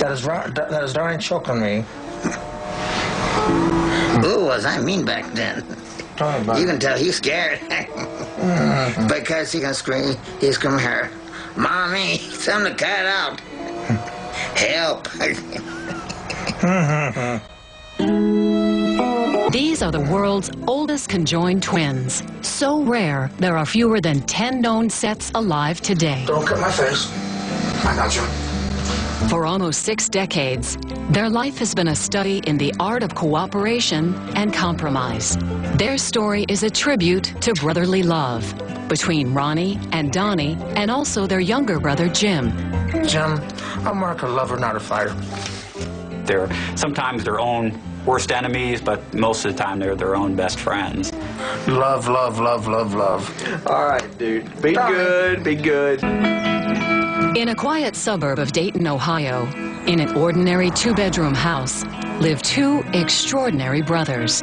That is darn choking me. Ooh, was I mean back then. You can tell he's scared. Because he can scream, her, Mommy, something to cut out. Help. These are the world's oldest conjoined twins. So rare, there are fewer than 10 known sets alive today. Don't cut my face. I got you. For almost 6 decades, their life has been a study in the art of cooperation and compromise. Their story is a tribute to brotherly love between Ronnie and Donnie, and also their younger brother, Jim. Jim, I'm more like a lover, not a fighter. They're sometimes their own worst enemies, but most of the time they're their own best friends. Love, love, love, love, love. All right, dude. Be good, be good. In a quiet suburb of Dayton, Ohio, in an ordinary 2-bedroom house, live 2 extraordinary brothers.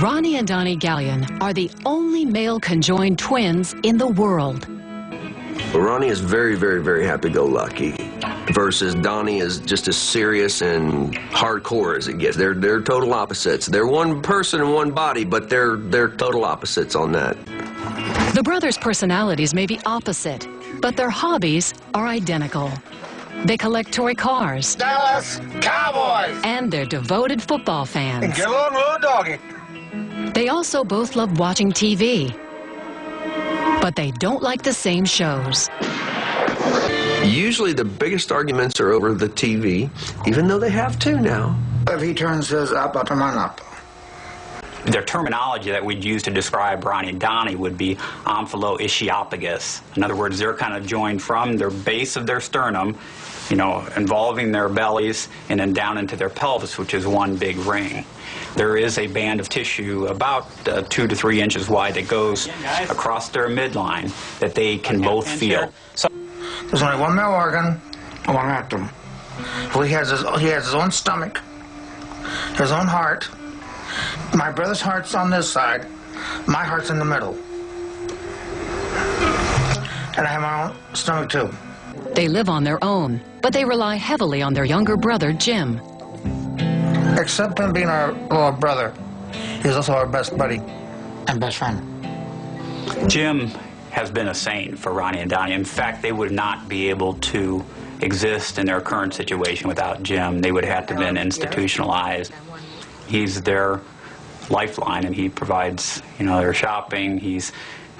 Ronnie and Donnie Galyon are the only male conjoined twins in the world. Well, Ronnie is very, very, very happy-go-lucky, versus Donnie is just as serious and hardcore as it gets. They're total opposites. They're one person and one body, but they're total opposites on that. The brothers' personalities may be opposite, but their hobbies are identical. They collect toy cars. Dallas Cowboys! And they're devoted football fans. Get along, little doggy. They also both love watching TV. But they don't like the same shows. Usually the biggest arguments are over the TV, even though they have 2 now. If he turns his up, I'll turn mine up. Their terminology that we'd use to describe Ronnie and Donnie would be omphaloischiopagus. In other words, they're kind of joined from their base of their sternum, you know, involving their bellies, and then down into their pelvis, which is one big ring. There is a band of tissue about 2 to 3 inches wide that goes across their midline that they can both feel. So there's only one male organ and one rectum. He has his own stomach, his own heart. My brother's heart's on this side. My heart's in the middle. And I have my own stomach too. They live on their own, but they rely heavily on their younger brother, Jim. Except him being our little brother, he's also our best buddy and best friend. Jim has been a saint for Ronnie and Donnie. In fact, they would not be able to exist in their current situation without Jim. They would have to have been institutionalized. He's their lifeline, and he provides, you know, their shopping. He's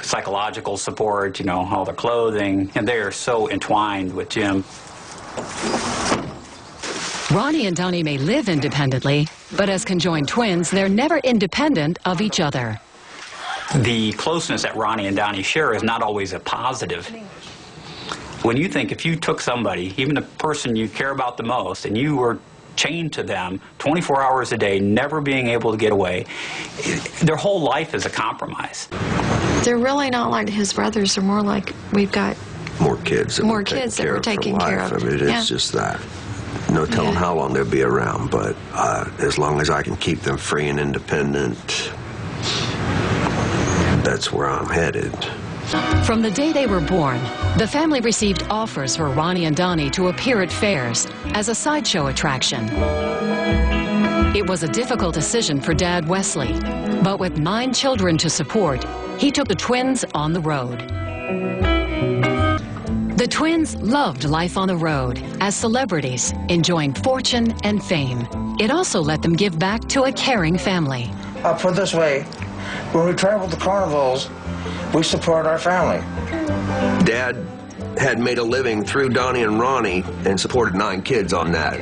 psychological support, you know, all their clothing, and they are so entwined with Jim. Ronnie and Donnie may live independently, but as conjoined twins, they're never independent of each other. The closeness that Ronnie and Donnie share is not always a positive. When you think if you took somebody, even the person you care about the most, and you were chained to them 24 hours a day, never being able to get away, their whole life is a compromise. They're really not like his brothers. They're more like we've got more kids that we're taking care of. I mean, it's just that. No telling how long they'll be around, but as long as I can keep them free and independent, that's where I'm headed. From the day they were born, the family received offers for Ronnie and Donnie to appear at fairs as a sideshow attraction. It was a difficult decision for Dad Wesley, but with 9 children to support, he took the twins on the road. The twins loved life on the road as celebrities, enjoying fortune and fame. It also let them give back to a caring family. I'll put it this way, when we travel to carnivals, we support our family. Dad had made a living through Donnie and Ronnie and supported 9 kids on that.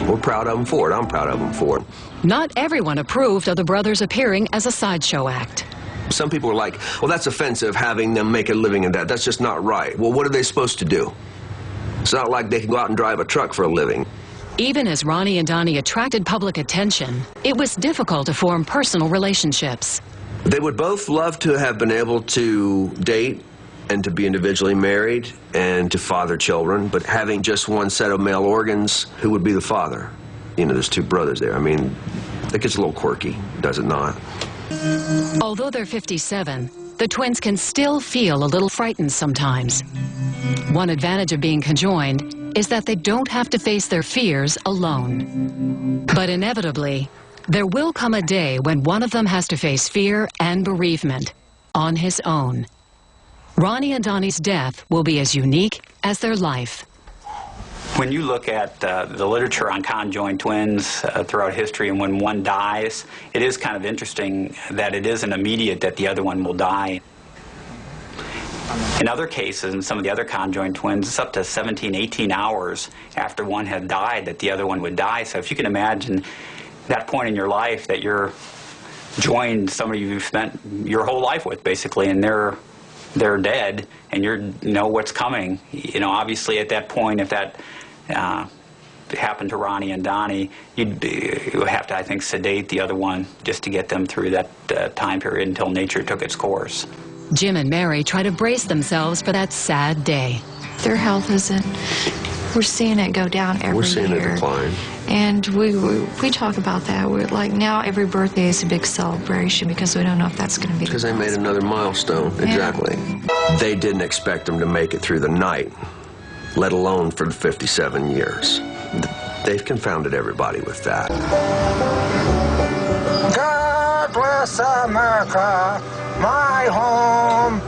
We're proud of them for it. I'm proud of them for it. Not everyone approved of the brothers appearing as a sideshow act. Some people are like, well, that's offensive, having them make a living in that. That's just not right. Well, what are they supposed to do? It's not like they can go out and drive a truck for a living. Even as Ronnie and Donnie attracted public attention, it was difficult to form personal relationships. They would both love to have been able to date and to be individually married and to father children, but having just one set of male organs, who would be the father? You know, there's 2 brothers there. I mean, that gets a little quirky, does it not? Although they're 57, the twins can still feel a little frightened sometimes. One advantage of being conjoined is that they don't have to face their fears alone. But inevitably, there will come a day when one of them has to face fear and bereavement on his own. Ronnie and Donnie's death will be as unique as their life. When you look at the literature on conjoined twins throughout history, and when one dies, it is kind of interesting that it isn't immediate that the other one will die. In other cases, in some of the other conjoined twins, it's up to 17, 18 hours after one had died that the other one would die. So if you can imagine that point in your life that you're joined somebody you've spent your whole life with, basically, and they're dead, and you know what's coming. You know, obviously at that point, if that happened to Ronnie and Donnie, you would have to, I think, sedate the other one just to get them through that time period until nature took its course. Jim and Mary try to brace themselves for that sad day. Their health isn't. We're seeing it go down every year. We're seeing it decline. And we talk about that. We're like, now every birthday is a big celebration because we don't know if that's going to be. Because they made another milestone. Yeah. Exactly. They didn't expect them to make it through the night, let alone for 57 years. They've confounded everybody with that. God bless America, my home,